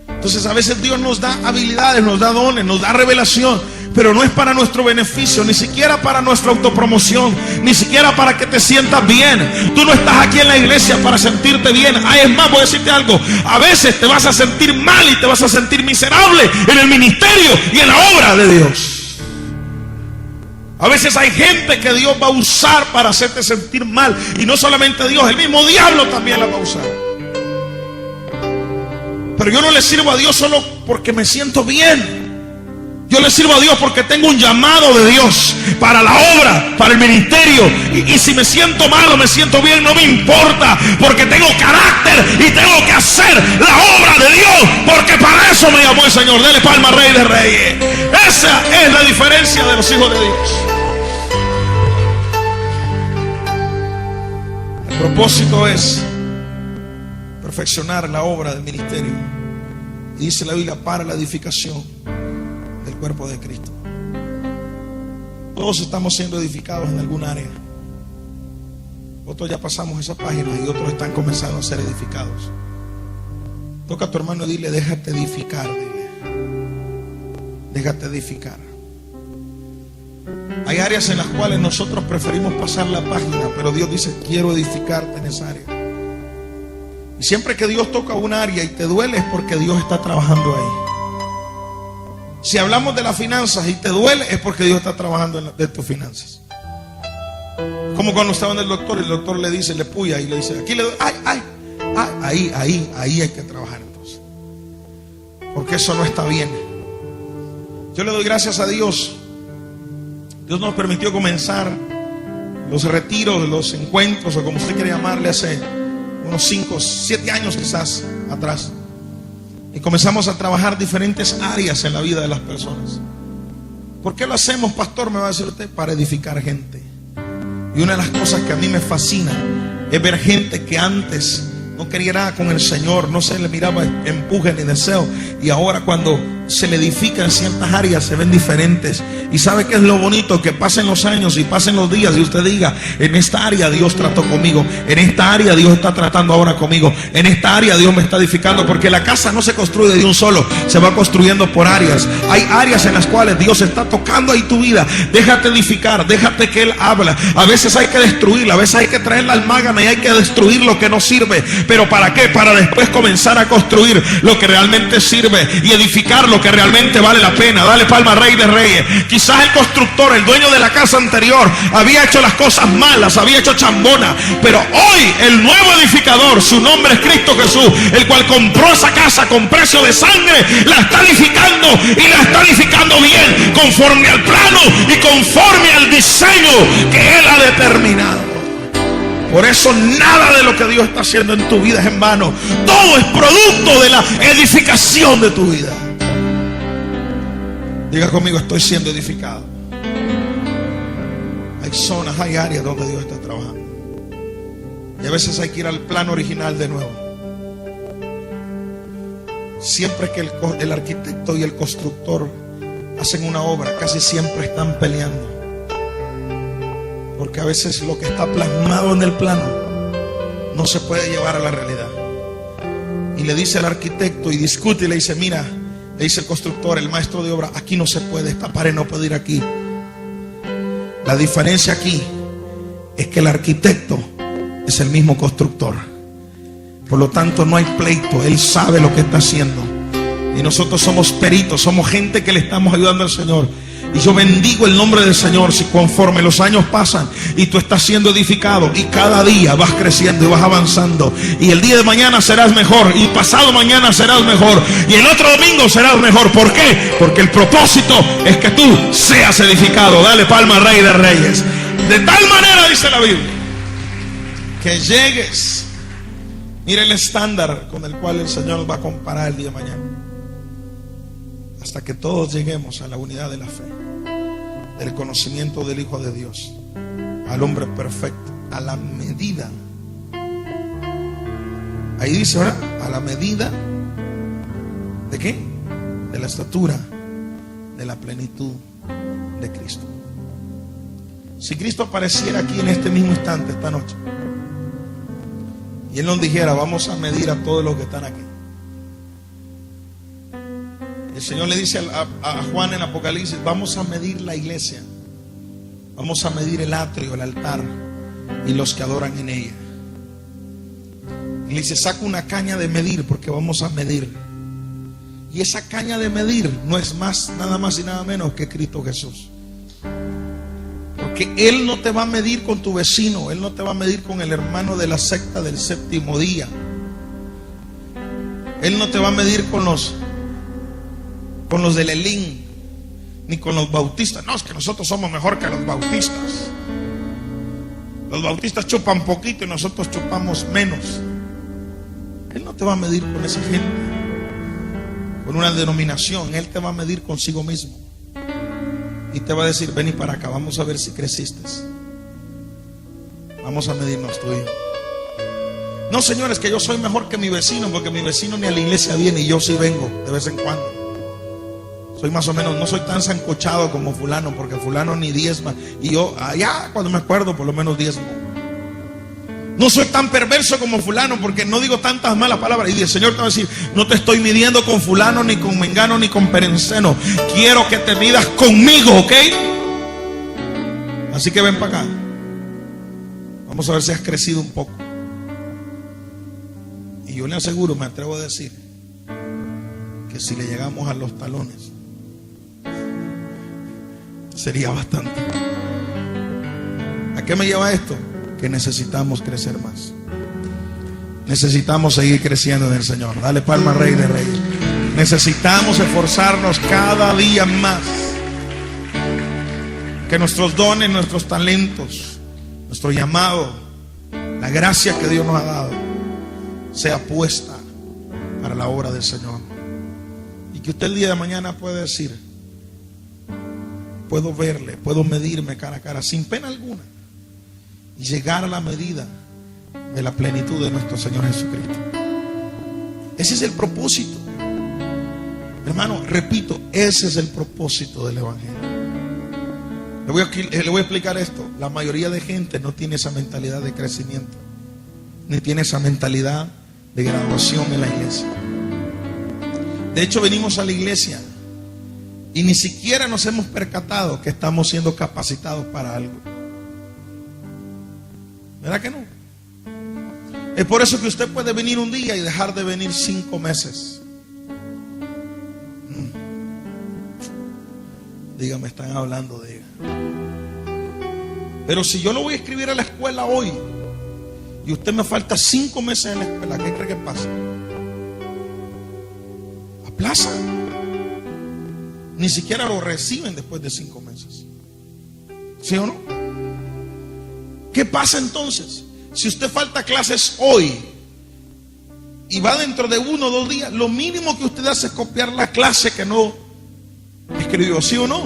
Entonces a veces Dios nos da habilidades, nos da dones, nos da revelación, pero no es para nuestro beneficio, ni siquiera para nuestra autopromoción, ni siquiera para que te sientas bien. Tú no estás aquí en la iglesia para sentirte bien. Es más, voy a decirte algo: a veces te vas a sentir mal y te vas a sentir miserable en el ministerio y en la obra de Dios. A veces hay gente que Dios va a usar para hacerte sentir mal, y no solamente Dios, el mismo diablo también la va a usar. Pero yo no le sirvo a Dios solo porque me siento bien. Yo le sirvo a Dios porque tengo un llamado de Dios para la obra, para el ministerio. Y si me siento mal o me siento bien, no me importa, porque tengo carácter y tengo que hacer la obra de Dios, porque para eso me llamó el Señor. Dele palma al Rey de Reyes. Esa es la diferencia de los hijos de Dios. El propósito es perfeccionar la obra del ministerio. Y dice la Biblia, para la edificación del cuerpo de Cristo. Todos estamos siendo edificados en algún área. Otros ya pasamos esa página y otros están comenzando a ser edificados. Toca a tu hermano y dile, déjate edificar, dile. Déjate edificar. Hay áreas en las cuales nosotros preferimos pasar la página, pero Dios dice, quiero edificarte en esa área. Y siempre que Dios toca un área y te duele, es porque Dios está trabajando ahí. Si hablamos de las finanzas y te duele, es porque Dios está trabajando de tus finanzas. Como cuando estaba en el doctor le dice, le puya y le dice, aquí le doy, ahí hay que trabajar entonces. Porque eso no está bien. Yo le doy gracias a Dios. Dios nos permitió comenzar los retiros, los encuentros, o como usted quiere llamarle, hace unos 5, 7 años quizás atrás. Y comenzamos a trabajar diferentes áreas en la vida de las personas. ¿Por qué lo hacemos, pastor? Me va a decir usted, para edificar gente. Y una de las cosas que a mí me fascina es ver gente que antes no quería nada con el Señor, no se le miraba empuje ni deseo, y ahora cuando se le edifica en ciertas áreas se ven diferentes. Y sabe qué es lo bonito, que pasen los años y pasen los días y usted diga, en esta área Dios trató conmigo, en esta área Dios está tratando ahora conmigo, en esta área Dios me está edificando, porque la casa no se construye de un solo, se va construyendo por áreas. Hay áreas en las cuales Dios está tocando ahí tu vida. Déjate edificar, déjate que Él habla. A veces hay que destruirla, a veces hay que traer la almágana y hay que destruir lo que no sirve. ¿Pero para qué? Para después comenzar a construir lo que realmente sirve y edificar lo que realmente vale la pena. Dale palma al Rey de Reyes. Quizás el constructor, el dueño de la casa anterior, había hecho las cosas malas, había hecho chambona, pero hoy el nuevo edificador, su nombre es Cristo Jesús, el cual compró esa casa con precio de sangre, la está edificando y la está edificando bien, conforme al plano y conforme al diseño que Él ha determinado. Por eso nada de lo que Dios está haciendo en tu vida es en vano. Todo es producto de la edificación de tu vida. Diga conmigo, estoy siendo edificado. Hay zonas, hay áreas donde Dios está trabajando. Y a veces hay que ir al plano original de nuevo. Siempre que el arquitecto y el constructor hacen una obra, casi siempre están peleando. Porque a veces lo que está plasmado en el plano no se puede llevar a la realidad. Y le dice al arquitecto y discute y le dice, mira, le dice el constructor, el maestro de obra, aquí no se puede, esta pared no puede ir aquí. La diferencia aquí es que el arquitecto es el mismo constructor. Por lo tanto no hay pleito, él sabe lo que está haciendo. Y nosotros somos peritos, somos gente que le estamos ayudando al Señor. Y yo bendigo el nombre del Señor si conforme los años pasan y tú estás siendo edificado y cada día vas creciendo y vas avanzando, y el día de mañana serás mejor y pasado mañana serás mejor y el otro domingo serás mejor. ¿Por qué? Porque el propósito es que tú seas edificado. Dale palma al Rey de Reyes. De tal manera, dice la Biblia, que llegues. Mira el estándar con el cual el Señor nos va a comparar el día de mañana. Hasta que todos lleguemos a la unidad de la fe, del conocimiento del Hijo de Dios, al hombre perfecto, a la medida. Ahí dice, ¿verdad? A la medida ¿de qué? De la estatura de la plenitud de Cristo. Si Cristo apareciera aquí en este mismo instante, esta noche, y Él nos dijera, vamos a medir a todos los que están aquí. El Señor le dice a Juan en Apocalipsis, vamos a medir la iglesia, vamos a medir el atrio, el altar y los que adoran en ella. Y le dice, saca una caña de medir porque vamos a medir. Y esa caña de medir no es nada más y nada menos que Cristo Jesús. Porque Él no te va a medir con tu vecino, Él no te va a medir con el hermano de la secta del séptimo día. Él no te va a medir con los del Elín, ni con los bautistas. No, es que nosotros somos mejor que los bautistas. Los bautistas chupan poquito y nosotros chupamos menos. Él no te va a medir con esa gente, con una denominación. Él te va a medir consigo mismo y te va a decir: vení para acá, vamos a ver si creciste. Vamos a medirnos tú y yo. No, señores, que yo soy mejor que mi vecino, porque mi vecino ni a la iglesia viene y yo sí vengo de vez en cuando. Soy más o menos, no soy tan sancochado como fulano, porque fulano ni diezma y yo allá cuando me acuerdo por lo menos diezmo. No soy tan perverso como fulano, porque no digo tantas malas palabras. Y el Señor te va a decir: no te estoy midiendo con fulano, ni con mengano, ni con perenceno. Quiero que te midas conmigo, ¿ok? Así que ven para acá. Vamos a ver si has crecido un poco. Y yo le aseguro, me atrevo a decir, que si le llegamos a los talones, sería bastante. ¿A qué me lleva esto? Que necesitamos crecer más. Necesitamos seguir creciendo en el Señor. Dale palma al Rey de Reyes. Necesitamos esforzarnos cada día más. Que nuestros dones, nuestros talentos, nuestro llamado, la gracia que Dios nos ha dado, sea puesta para la obra del Señor. Y que usted el día de mañana pueda decir: puedo verle, puedo medirme cara a cara sin pena alguna y llegar a la medida de la plenitud de nuestro Señor Jesucristo. Ese es el propósito, hermano. Repito, ese es el propósito del Evangelio. Le voy a explicar esto. La mayoría de gente no tiene esa mentalidad de crecimiento, ni tiene esa mentalidad de graduación en la iglesia. De hecho, venimos a la iglesia y ni siquiera nos hemos percatado que estamos siendo capacitados para algo. ¿Verdad que no? Es por eso que usted puede venir un día y dejar de venir 5 meses. Dígame, están hablando de ella. Pero si yo lo voy a escribir a la escuela hoy y usted me falta 5 meses en la escuela, ¿qué cree que pasa? Aplaza. Ni siquiera lo reciben después de 5 meses. ¿Sí o no? ¿Qué pasa entonces? Si usted falta clases hoy y va dentro de 1 o 2 días, lo mínimo que usted hace es copiar la clase que no escribió, ¿sí o no?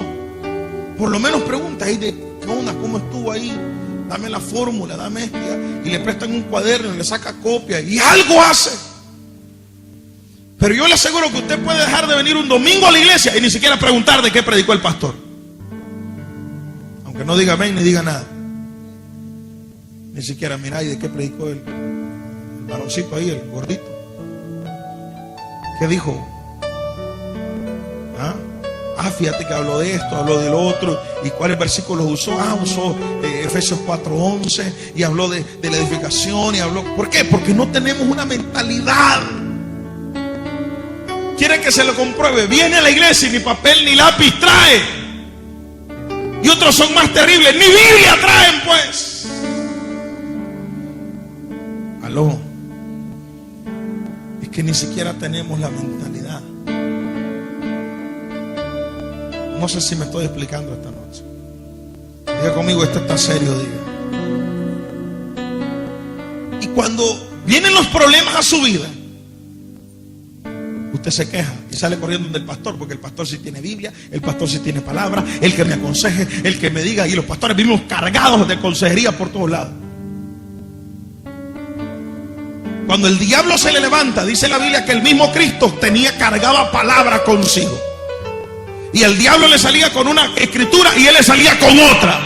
Por lo menos pregunta ahí de qué onda, cómo estuvo ahí, dame la fórmula, dame esto, y le prestan un cuaderno y le saca copia y algo hace. Pero yo le aseguro que usted puede dejar de venir un domingo a la iglesia y ni siquiera preguntar de qué predicó el pastor, aunque no diga amén ni diga nada. Ni siquiera mira, ¿y de qué predicó el varoncito ahí, el gordito? ¿Qué dijo? Fíjate que habló de esto, habló de lo otro. ¿Y cuáles versículos usó? Usó Efesios 4:11 y habló de la edificación y habló. ¿Por qué? Porque no tenemos una mentalidad. Quiere que se lo compruebe. Viene a la iglesia y ni papel ni lápiz trae. Y otros son más terribles, ni Biblia traen, pues. Aló. Es que ni siquiera tenemos la mentalidad. No sé si me estoy explicando esta noche. Diga conmigo, esto está serio, diga. Y cuando vienen los problemas a su vida, usted se queja y sale corriendo del pastor, porque el pastor sí tiene Biblia, el pastor sí tiene palabra, el que me aconseje, el que me diga. Y los pastores vivimos cargados de consejería por todos lados. Cuando el diablo se le levanta, dice la Biblia que el mismo Cristo cargaba palabra consigo. Y el diablo le salía con una escritura y él le salía con otra.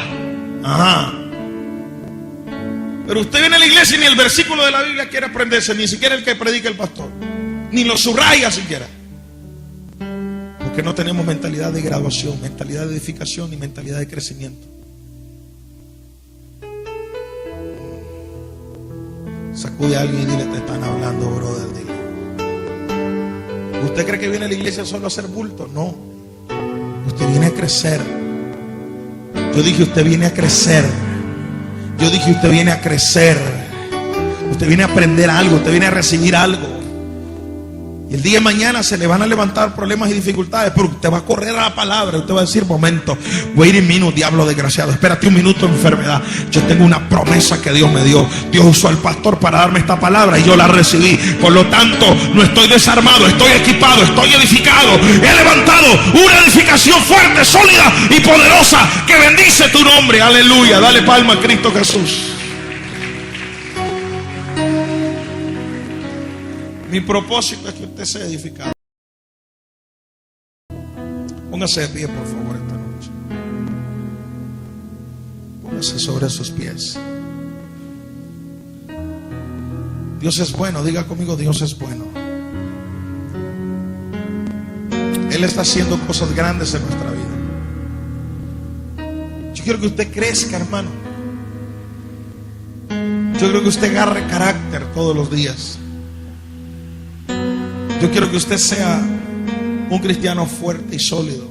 Pero usted viene a la iglesia y ni el versículo de la Biblia quiere aprenderse, ni siquiera el que predica el pastor, ni lo subraya siquiera. Porque no tenemos mentalidad de graduación, mentalidad de edificación y mentalidad de crecimiento. Sacude a alguien y dile: te están hablando, brother. Dile. ¿Usted cree que viene a la iglesia solo a hacer bulto? No. Usted viene a crecer. Yo dije: usted viene a crecer. Yo dije: usted viene a crecer. Usted viene a aprender algo. Usted viene a recibir algo. Y el día de mañana se le van a levantar problemas y dificultades, pero usted va a correr a la palabra. Usted va a decir: momento, wait a minute, diablo desgraciado, espérate un minuto, enfermedad. Yo tengo una promesa que Dios me dio. Dios usó al pastor para darme esta palabra y yo la recibí. Por lo tanto, no estoy desarmado, estoy equipado, estoy edificado. He levantado una edificación fuerte, sólida y poderosa que bendice tu nombre. Aleluya. Dale palma a Cristo Jesús. Mi propósito es que usted sea edificado. Póngase de pie, por favor, esta noche. Póngase sobre sus pies. Dios es bueno. Diga conmigo: Dios es bueno. Él está haciendo cosas grandes en nuestra vida. Yo quiero que usted crezca, hermano. Yo quiero que usted agarre carácter todos los días. Yo quiero que usted sea un cristiano fuerte y sólido.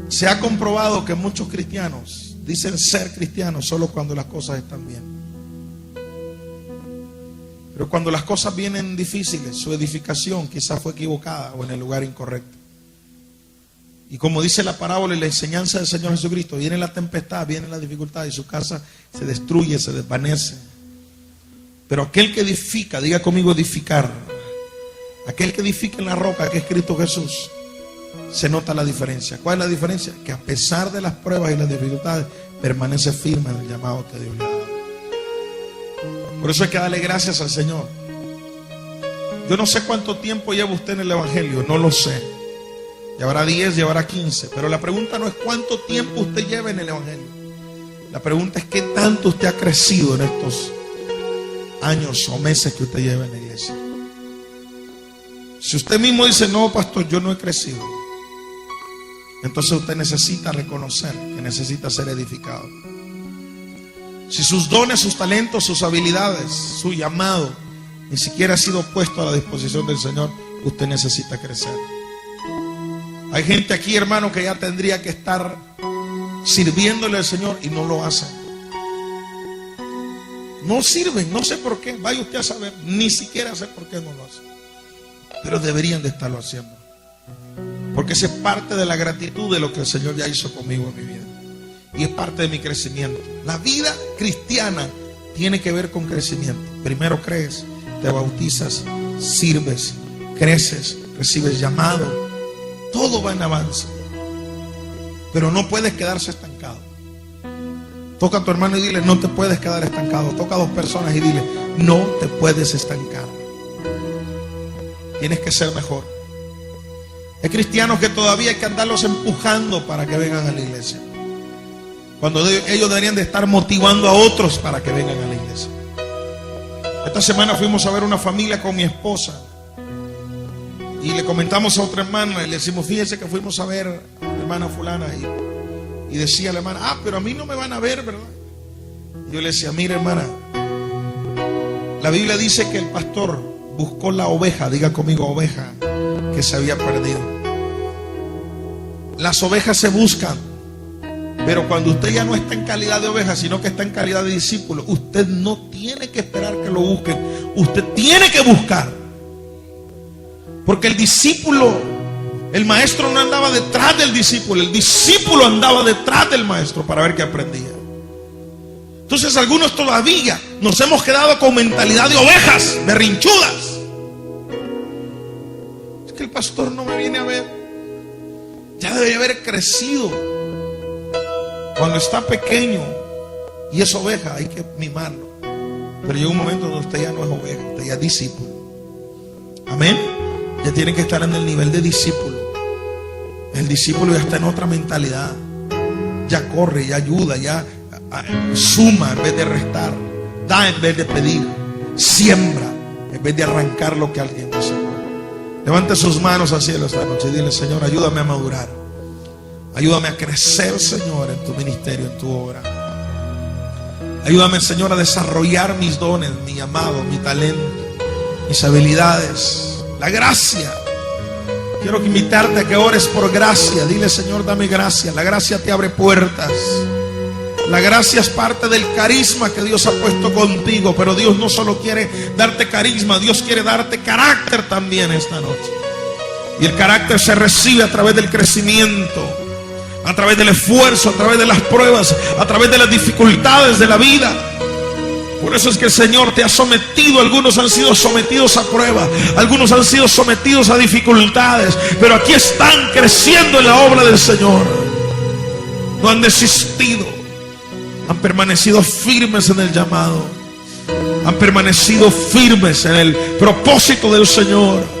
Se ha comprobado que muchos cristianos dicen ser cristianos solo cuando las cosas están bien. Pero cuando las cosas vienen difíciles, su edificación quizás fue equivocada o en el lugar incorrecto. Y como dice la parábola y la enseñanza del Señor Jesucristo, viene la tempestad, viene la dificultad y su casa se destruye, se desvanece. Pero aquel que edifica, diga conmigo: edificar. Aquel que edifica en la roca, que es Cristo Jesús, se nota la diferencia. ¿Cuál es la diferencia? Que a pesar de las pruebas y las dificultades, permanece firme en el llamado que Dios le ha dado. Por eso hay que darle gracias al Señor. Yo no sé cuánto tiempo lleva usted en el Evangelio, no lo sé. Llevará 10, llevará 15. Pero la pregunta no es cuánto tiempo usted lleva en el Evangelio. La pregunta es qué tanto usted ha crecido en estos años o meses que usted lleva en la iglesia. Si usted mismo dice: no, pastor, yo no he crecido, entonces usted necesita reconocer que necesita ser edificado. Si sus dones, sus talentos, sus habilidades, su llamado ni siquiera ha sido puesto a la disposición del Señor, usted necesita crecer. Hay gente aquí, hermano, que ya tendría que estar sirviéndole al Señor y no lo hacen. No sirven, no sé por qué. Vaya usted a saber, ni siquiera sé por qué no lo hacen. Pero deberían de estarlo haciendo. Porque esa es parte de la gratitud de lo que el Señor ya hizo conmigo en mi vida. Y es parte de mi crecimiento. La vida cristiana tiene que ver con crecimiento. Primero crees, te bautizas, sirves, creces, recibes llamado. Todo va en avance. Pero no puedes quedarse estancado. Toca a tu hermano y dile: no te puedes quedar estancado. Toca a dos personas y dile: no te puedes estancar. Tienes que ser mejor. Hay cristianos que todavía hay que andarlos empujando para que vengan a la iglesia, cuando ellos deberían de estar motivando a otros para que vengan a la iglesia. Esta semana fuimos a ver una familia con mi esposa y le comentamos a otra hermana y le decimos: fíjese que fuimos a ver a la hermana fulana y decía la hermana: pero a mí no me van a ver, ¿verdad? Y yo le decía: mira, hermana, la Biblia dice que el pastor buscó la oveja, diga conmigo oveja, que se había perdido. Las ovejas se buscan, pero cuando usted ya no está en calidad de oveja, sino que está en calidad de discípulo, usted no tiene que esperar que lo busquen, usted tiene que buscar. Porque el discípulo, el maestro no andaba detrás del discípulo, el discípulo andaba detrás del maestro para ver qué aprendía. Entonces algunos todavía nos hemos quedado con mentalidad de ovejas berrinchudas. Es que el pastor no me viene a ver. Ya debe haber crecido. Cuando está pequeño y es oveja, hay que mimarlo. Pero llega un momento donde usted ya no es oveja, usted ya es discípulo. Amén. Ya tiene que estar en el nivel de discípulo. El discípulo ya está en otra mentalidad. Ya corre, ya ayuda, ya suma en vez de restar, da en vez de pedir, siembra en vez de arrancar lo que alguien dice. Levante sus manos al cielo esta noche y dile: Señor, ayúdame a madurar, ayúdame a crecer, Señor, en tu ministerio, en tu obra. Ayúdame, Señor, a desarrollar mis dones, mi llamado, mi talento, mis habilidades, la gracia. Quiero invitarte a que ores por gracia. Dile: Señor, dame gracia. La gracia te abre puertas. La gracia es parte del carisma que Dios ha puesto contigo, pero Dios no solo quiere darte carisma, Dios quiere darte carácter también esta noche. Y el carácter se recibe a través del crecimiento, a través del esfuerzo, a través de las pruebas, a través de las dificultades de la vida. Por eso es que el Señor te ha sometido. Algunos han sido sometidos a prueba, algunos han sido sometidos a dificultades, pero aquí están creciendo en la obra del Señor. No han desistido, han permanecido firmes en el llamado, han permanecido firmes en el propósito del Señor.